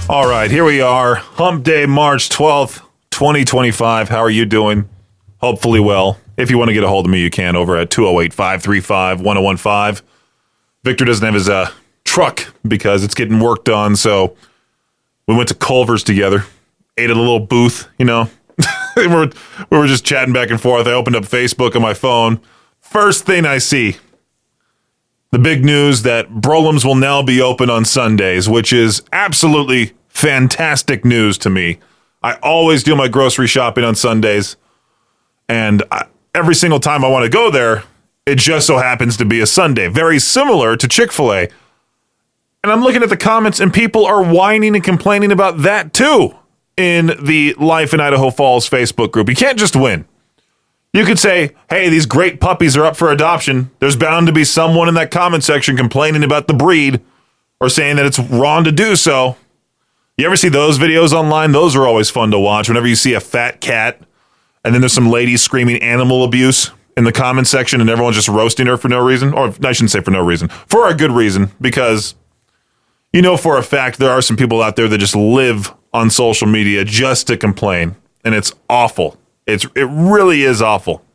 All right, here we are. Hump Day, March 12th, 2025. How are you doing? Hopefully well. If you want to get a hold of me, you can over at 208-535-1015. Victor doesn't have his truck because it's getting worked on, so we went to Culver's together, ate at a little booth, we were just chatting back and forth. I opened up Facebook on my phone. First thing I see, the big news that Brolam's will now be open on Sundays, which is absolutely fantastic news to me. I always do my grocery shopping on Sundays, and every single time I want to go there, it just so happens to be a Sunday. Very similar to Chick-fil-A. And I'm looking at the comments, and people are whining and complaining about that too in the Life in Idaho Falls Facebook group. You can't just win. You could say, hey, these great puppies are up for adoption. There's bound to be someone in that comment section complaining about the breed or saying that it's wrong to do so. You ever see those videos online? Those are always fun to watch. Whenever you see a fat cat and then there's some lady screaming animal abuse in the comment section and everyone's just roasting her for no reason. Or I shouldn't say for no reason. For a good reason, because for a fact there are some people out there that just live on social media just to complain. And it's awful. It really is awful.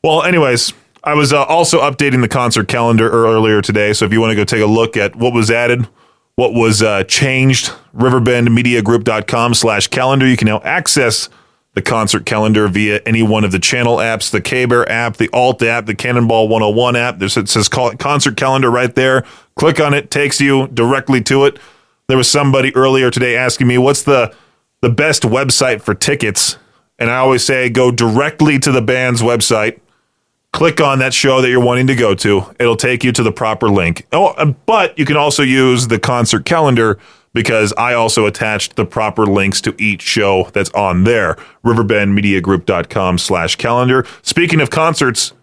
Well, anyways, I was also updating the concert calendar earlier today. So if you want to go take a look at what was added, what was changed, riverbendmediagroup.com/calendar. You can now access the concert calendar via any one of the channel apps, the K-Bear app, the Alt app, the Cannonball 101 app. It says concert calendar right there. Click on it, takes you directly to it. There was somebody earlier today asking me, what's the best website for tickets? And I always say, go directly to the band's website, click on that show that you're wanting to go to. It'll take you to the proper link. Oh, but you can also use the concert calendar because I also attached the proper links to each show that's on there. riverbendmediagroup.com/calendar. Speaking of concerts,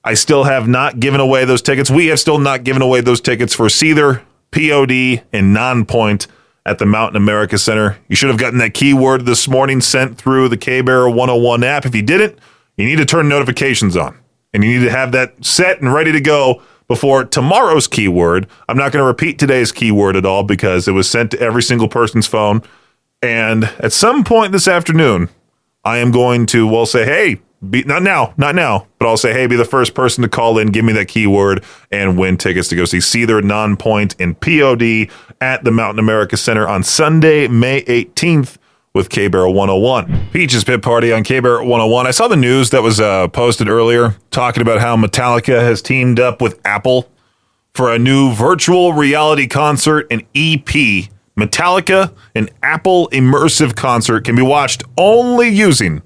I still have not given away those tickets. We have still not given away those tickets for Seether, P.O.D, and Nonpoint at the Mountain America Center. You should have gotten that keyword this morning sent through the K-Bear 101 app. If you didn't, you need to turn notifications on. And you need to have that set and ready to go before tomorrow's keyword. I'm not going to repeat today's keyword at all because it was sent to every single person's phone. And at some point this afternoon, I am going to, say, hey, not now, but I'll say, hey, be the first person to call in, give me that keyword, and win tickets to go see Seether, Nonpoint, and P.O.D. at the Mountain America Center on Sunday, May 18th with K-Bear 101. Peach's Pit Party on K-Bear 101. I saw the news that was posted earlier talking about how Metallica has teamed up with Apple for a new virtual reality concert and EP. Metallica, an Apple immersive concert, can be watched only using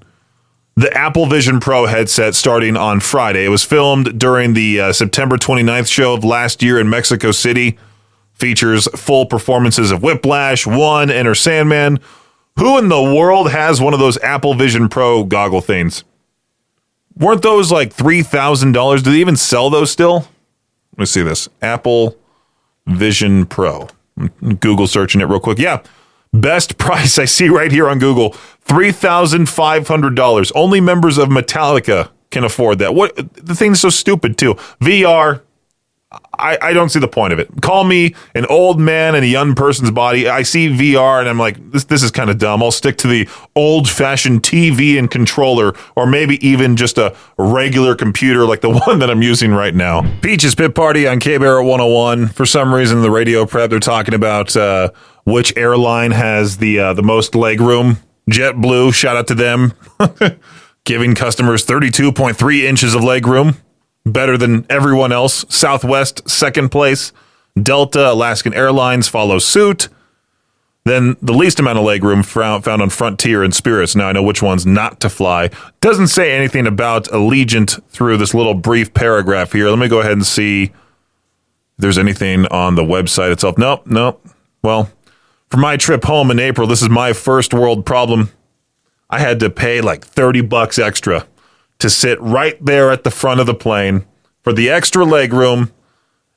the Apple Vision Pro headset starting on Friday. It was filmed during the September 29th show of last year in Mexico City. Features full performances of Whiplash, One, Enter Sandman. Who in the world has one of those Apple Vision Pro goggle things? Weren't those like $3,000? Do they even sell those still? Let me see this. Apple Vision Pro. Google searching it real quick. Yeah. Best price I see right here on Google, $3,500. Only members of Metallica can afford that. What the thing's so stupid too. VR, I don't see the point of it. Call me an old man in a young person's body. I see VR and I'm like, this is kind of dumb. I'll stick to the old-fashioned TV and controller, or maybe even just a regular computer like the one that I'm using right now. Peach's Pit Party on K-Bear 101. For some reason, the radio prep, they're talking about which airline has the most leg room. JetBlue, shout out to them, giving customers 32.3 inches of leg room. Better than everyone else. Southwest, second place. Delta, Alaskan Airlines follow suit. Then the least amount of legroom found on Frontier and Spirits. Now I know which ones not to fly. Doesn't say anything about Allegiant through this little brief paragraph here. Let me go ahead and see if there's anything on the website itself. Nope. Well, for my trip home in April, this is my first world problem. I had to pay like $30 extra to sit right there at the front of the plane for the extra legroom,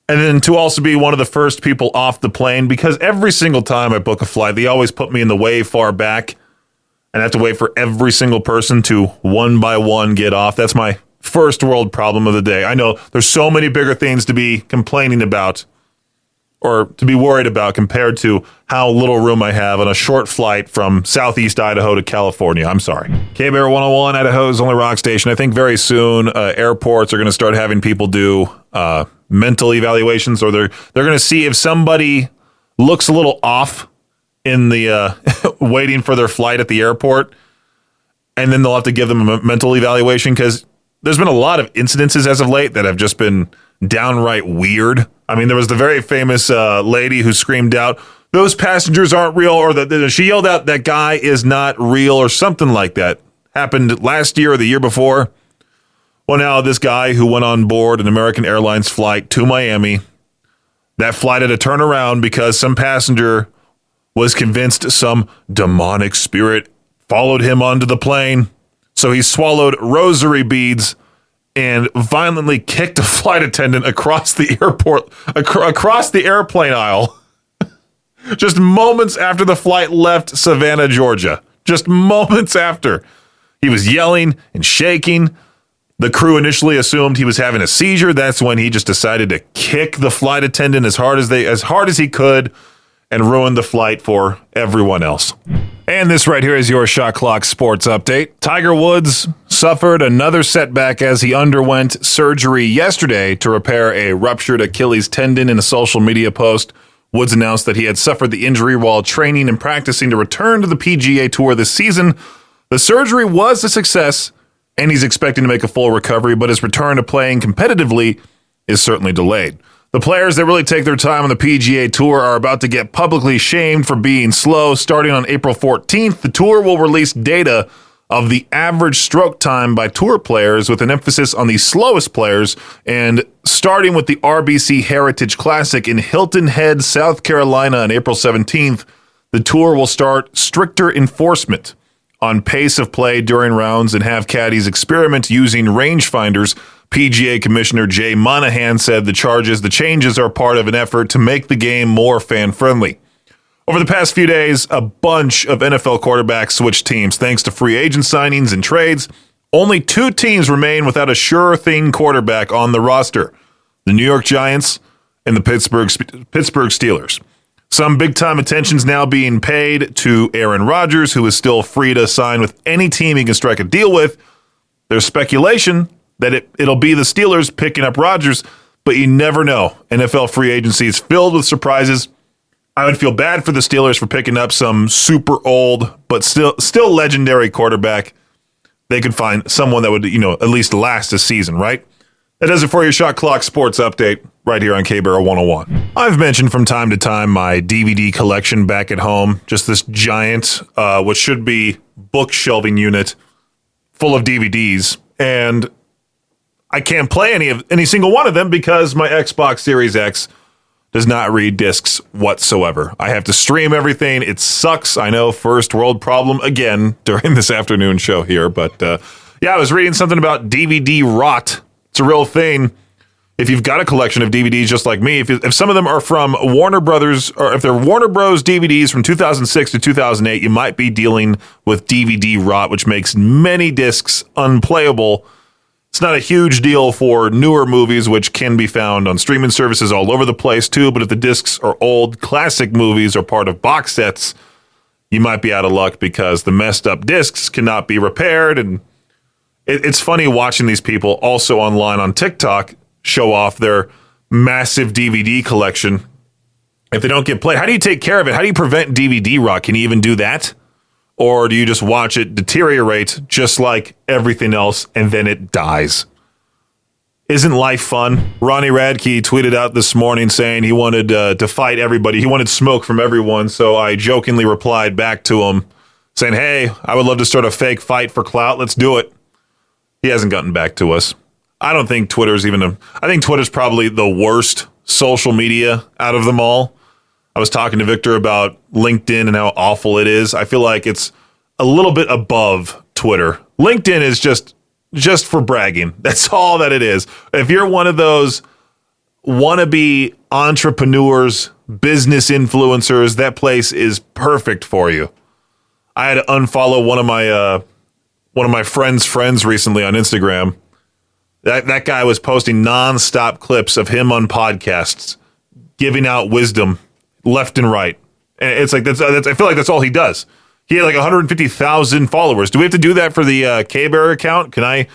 and then to also be one of the first people off the plane, because every single time I book a flight, they always put me in the way far back, and I have to wait for every single person to one by one get off. That's my first world problem of the day. I know there's so many bigger things to be complaining about or to be worried about compared to how little room I have on a short flight from Southeast Idaho to California. I'm sorry. K-Bear 101, Idaho's only rock station. I think very soon airports are going to start having people do mental evaluations, or they're going to see if somebody looks a little off in the waiting for their flight at the airport, and then they'll have to give them a mental evaluation, because there's been a lot of incidences as of late that have just been downright weird. I mean, there was the very famous lady who screamed out, "Those passengers aren't real," or she yelled out, "That guy is not real," or something like that. Happened last year or the year before. Well, now this guy who went on board an American Airlines flight to Miami, that flight had to turn around because some passenger was convinced some demonic spirit followed him onto the plane. So he swallowed rosary beads and violently kicked a flight attendant across the airport, across the airplane aisle, just moments after the flight left Savannah, Georgia. Just moments after. He was yelling and shaking. The crew initially assumed he was having a seizure. That's when he just decided to kick the flight attendant as hard as he could, and ruin the flight for everyone else. And this right here is your Shot Clock Sports Update. Tiger Woods suffered another setback as he underwent surgery yesterday to repair a ruptured Achilles tendon. In a social media post, Woods announced that he had suffered the injury while training and practicing to return to the PGA Tour this season. The surgery was a success, and he's expecting to make a full recovery, but his return to playing competitively is certainly delayed. The players that really take their time on the PGA Tour are about to get publicly shamed for being slow. Starting on April 14th, the Tour will release data of the average stroke time by Tour players, with an emphasis on the slowest players, and starting with the RBC Heritage Classic in Hilton Head, South Carolina on April 17th, the Tour will start stricter enforcement on pace of play during rounds and have caddies experiment using rangefinders. PGA Commissioner Jay Monahan said the changes are part of an effort to make the game more fan-friendly. Over the past few days, a bunch of NFL quarterbacks switched teams thanks to free agent signings and trades. Only 2 teams remain without a sure-thing quarterback on the roster: the New York Giants and the Pittsburgh Steelers. Some big-time attention's now being paid to Aaron Rodgers, who is still free to sign with any team he can strike a deal with. There's speculation that it'll be the Steelers picking up Rodgers, but you never know. NFL free agency is filled with surprises. I would feel bad for the Steelers for picking up some super old but still legendary quarterback. They could find someone that would, at least last a season, right? That does it for your Shot Clock Sports Update right here on K-Barrel 101. I've mentioned from time to time my DVD collection back at home, just this giant, what should be bookshelving unit full of DVDs, and I can't play any single one of them because my Xbox Series X does not read discs whatsoever. I have to stream everything. It sucks. I know, first world problem again during this afternoon show here. But I was reading something about DVD rot. It's a real thing. If you've got a collection of DVDs just like me, if some of them are from Warner Brothers, or if they're Warner Bros. DVDs from 2006 to 2008, you might be dealing with DVD rot, which makes many discs unplayable. It's not a huge deal for newer movies, which can be found on streaming services all over the place too, but if the discs are old, classic movies or part of box sets, you might be out of luck because the messed up discs cannot be repaired. And it's funny watching these people also online on TikTok show off their massive DVD collection. If they don't get played, how do you take care of it? How do you prevent DVD rot? Can you even do that? Or do you just watch it deteriorate just like everything else and then it dies? Isn't life fun? Ronnie Radke tweeted out this morning saying he wanted to fight everybody. He wanted smoke from everyone. So I jokingly replied back to him saying, hey, I would love to start a fake fight for clout. Let's do it. He hasn't gotten back to us. I don't think Twitter's I think Twitter's probably the worst social media out of them all. I was talking to Victor about LinkedIn and how awful it is. I feel like it's a little bit above Twitter. LinkedIn is just for bragging. That's all that it is. If you're one of those wannabe entrepreneurs, business influencers, that place is perfect for you. I had to unfollow one of my friends recently on Instagram. That guy was posting nonstop clips of him on podcasts, giving out wisdom left and right. And it's like, that's I feel like that's all he does. He had like 150,000 followers. Do we have to do that for the K-Bear account? Can I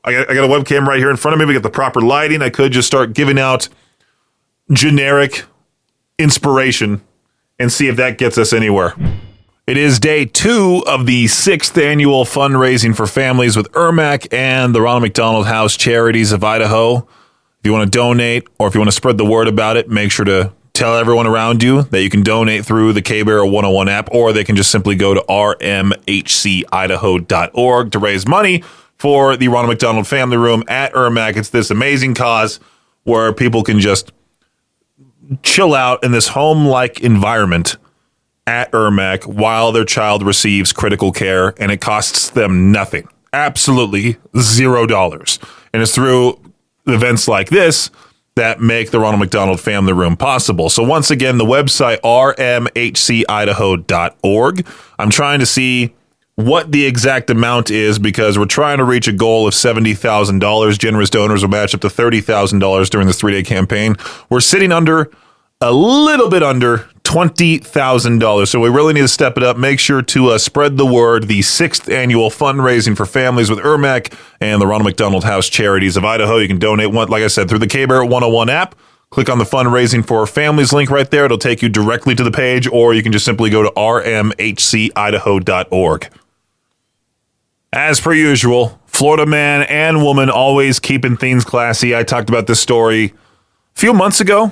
got a webcam right here in front of me. We got the proper lighting. I could just start giving out generic inspiration and see if that gets us anywhere. It is day 2 of the 6th annual fundraising for families with EIRMC and the Ronald McDonald House Charities of Idaho. If you want to donate or if you want to spread the word about it, make sure to tell everyone around you that you can donate through the K-Bear 101 app, or they can just simply go to rmhcidaho.org to raise money for the Ronald McDonald Family Room at EIRMC. It's this amazing cause where people can just chill out in this home-like environment at EIRMC while their child receives critical care, and it costs them nothing. Absolutely $0. And it's through events like this that make the Ronald McDonald Family Room possible. So once again, the website, rmhcidaho.org. I'm trying to see what the exact amount is because we're trying to reach a goal of $70,000. Generous donors will match up to $30,000 during this 3-day campaign. We're sitting under a little bit under $20,000. So we really need to step it up. Make sure to spread the word. The 6th annual fundraising for families with EIRMC and the Ronald McDonald House Charities of Idaho. You can donate, like I said, through the K-Bear 101 app. Click on the fundraising for families link right there. It'll take you directly to the page, or you can just simply go to rmhcidaho.org. As per usual, Florida man and woman always keeping things classy. I talked about this story a few months ago.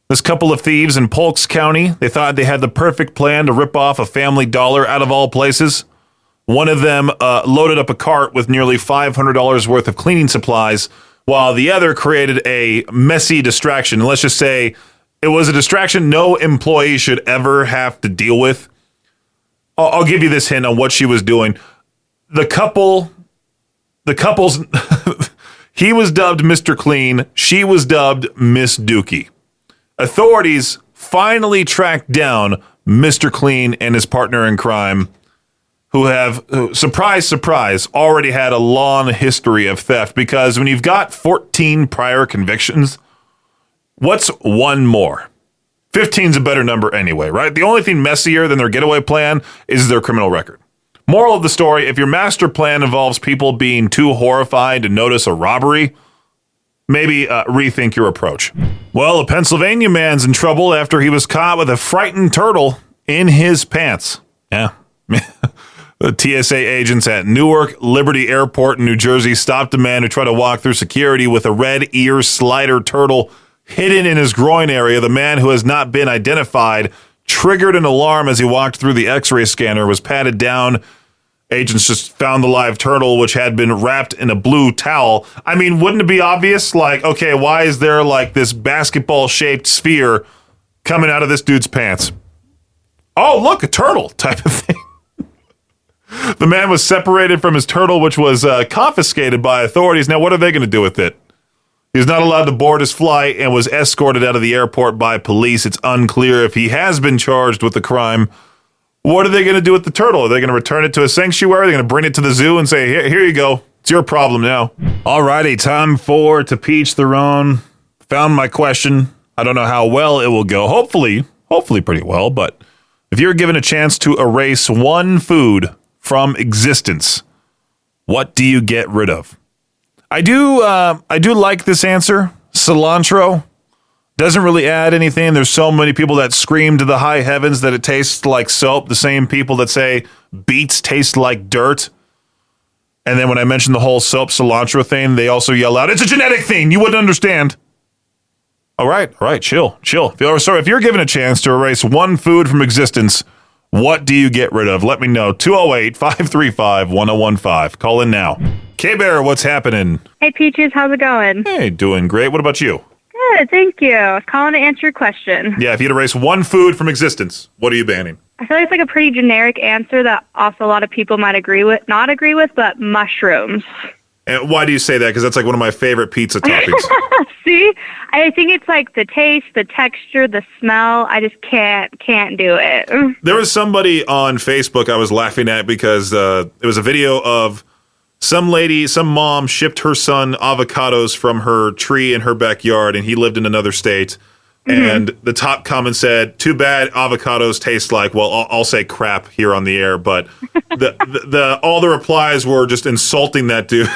This couple of thieves in Polk County, they thought they had the perfect plan to rip off a Family Dollar out of all places. One of them loaded up a cart with nearly $500 worth of cleaning supplies, while the other created a messy distraction. And let's just say it was a distraction no employee should ever have to deal with. I'll give you this hint on what she was doing. The couple's, he was dubbed Mr. Clean. She was dubbed Miss Dookie. Authorities finally tracked down Mr. Clean and his partner in crime, who have, surprise, surprise, already had a long history of theft, because when you've got 14 prior convictions, what's one more? 15's a better number anyway, right? The only thing messier than their getaway plan is their criminal record. Moral of the story, if your master plan involves people being too horrified to notice a robbery, maybe rethink your approach. Well, a Pennsylvania man's in trouble after he was caught with a frightened turtle in his pants. Yeah. The TSA agents at Newark Liberty Airport in New Jersey stopped a man who tried to walk through security with a red ear slider turtle hidden in his groin area. The man, who has not been identified, triggered an alarm as he walked through the X-ray scanner, was patted down. Agents just found the live turtle, which had been wrapped in a blue towel. I mean, wouldn't it be obvious? Like, okay, why is there like this basketball-shaped sphere coming out of this dude's pants? Oh, look, a turtle type of thing. The man was separated from his turtle, which was confiscated by authorities. Now, what are they going to do with it? He's not allowed to board his flight and was escorted out of the airport by police. It's unclear if he has been charged with the crime. What are they going to do with the turtle? Are they going to return it to a sanctuary? Are they going to bring it to the zoo and say, here you go. It's your problem now. Alrighty, time for To Peach Their Own. Found my question. I don't know how well it will go. Hopefully pretty well. But if you're given a chance to erase one food from existence, what do you get rid of? I do like this answer. Cilantro. Doesn't really add anything. There's so many people that scream to the high heavens that it tastes like soap. The same people that say beets taste like dirt. And then when I mention the whole soap cilantro thing, they also yell out, it's a genetic thing. You wouldn't understand. All right. Chill. If you're given a chance to erase one food from existence, what do you get rid of? Let me know. 208-535-1015. Call in now. K-Bear, what's happening? Hey, Peaches. How's it going? Hey, doing great. What about you? Good, thank you. I was calling to answer your question. Yeah, if you had to erase one food from existence, what are you banning? I feel like it's like a pretty generic answer that also a lot of people might not agree with, but mushrooms. And why do you say that? Because that's like one of my favorite pizza toppings. See? I think it's like the taste, the texture, the smell. I just can't do it. There was somebody on Facebook I was laughing at because it was a video of some mom shipped her son avocados from her tree in her backyard, and he lived in another state. And the top comment said, "Too bad avocados taste like." Well, I'll say crap here on the air, but the all the replies were just insulting that dude.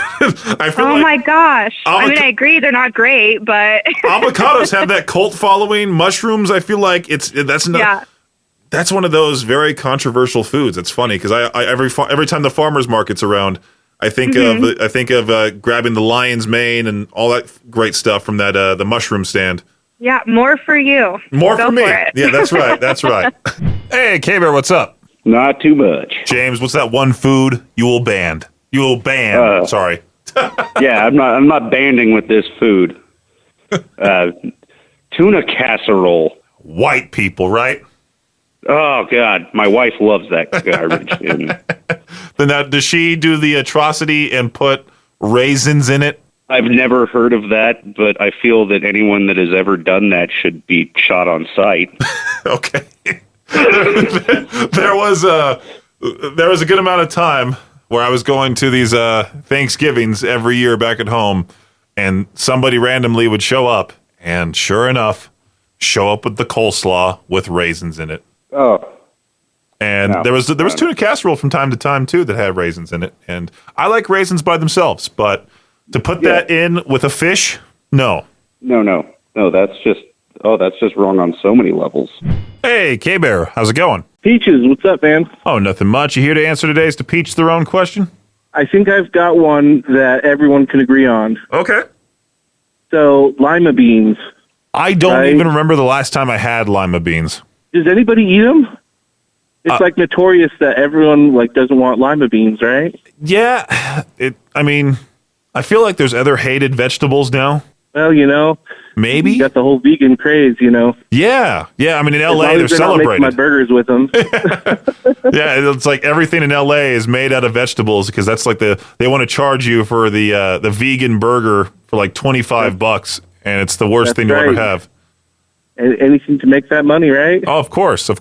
I feel my gosh! I mean, I agree they're not great, but avocados have that cult following. Mushrooms, I feel like that's one of those very controversial foods. It's funny because I every time the farmers market's around, I think of grabbing the lion's mane and all that great stuff from that the mushroom stand. Yeah, more for you. More for me. Yeah, that's right. That's right. Hey, K-Bear, what's up? Not too much. James, what's that one food you will ban? You will ban. Sorry. Yeah, I'm not banding with this food. Tuna casserole. White people, right? Oh God, my wife loves that garbage. Then now, does she do the atrocity and put raisins in it? I've never heard of that, but I feel that anyone that has ever done that should be shot on sight. Okay. There was a good amount of time where I was going to these Thanksgivings every year back at home, and somebody randomly would show up, and sure enough, show up with the coleslaw with raisins in it. Oh. And there was tuna casserole from time to time too that had raisins in it, and I like raisins by themselves, but to put that in with a fish, no. No, that's just wrong on so many levels. Hey, K-Bear, how's it going? Peaches, what's up, man? Oh, nothing much. You here to answer today's To Peach Their Own question? I think I've got one that everyone can agree on. Okay. So, lima beans. I don't even remember the last time I had lima beans. Does anybody eat them? It's like notorious that everyone doesn't want lima beans, right? Yeah. I feel like there's other hated vegetables now. Well, maybe you got the whole vegan craze, Yeah. I mean, in LA, they're celebrated. Not making my burgers with them. Yeah, it's like everything in LA is made out of vegetables because that's like they want to charge you for the vegan burger for like $25, and it's the worst thing to ever have. Anything to make that money, right? Oh, of course. If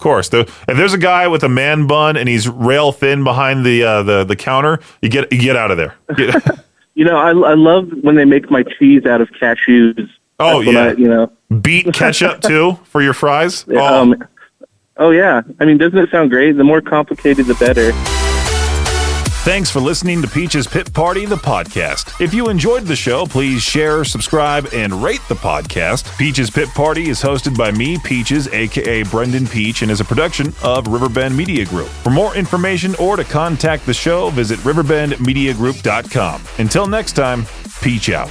there's a guy with a man bun and he's rail thin behind the counter, you get out of there. I love when they make my cheese out of cashews. Oh, yeah. Beet ketchup, too, for your fries? Oh, yeah. I mean, doesn't it sound great? The more complicated, the better. Thanks for listening to Peach's Pit Party, the podcast. If you enjoyed the show, please share, subscribe, and rate the podcast. Peach's Pit Party is hosted by me, Peaches, a.k.a. Brendan Peach, and is a production of Riverbend Media Group. For more information or to contact the show, visit riverbendmediagroup.com. Until next time, Peach out.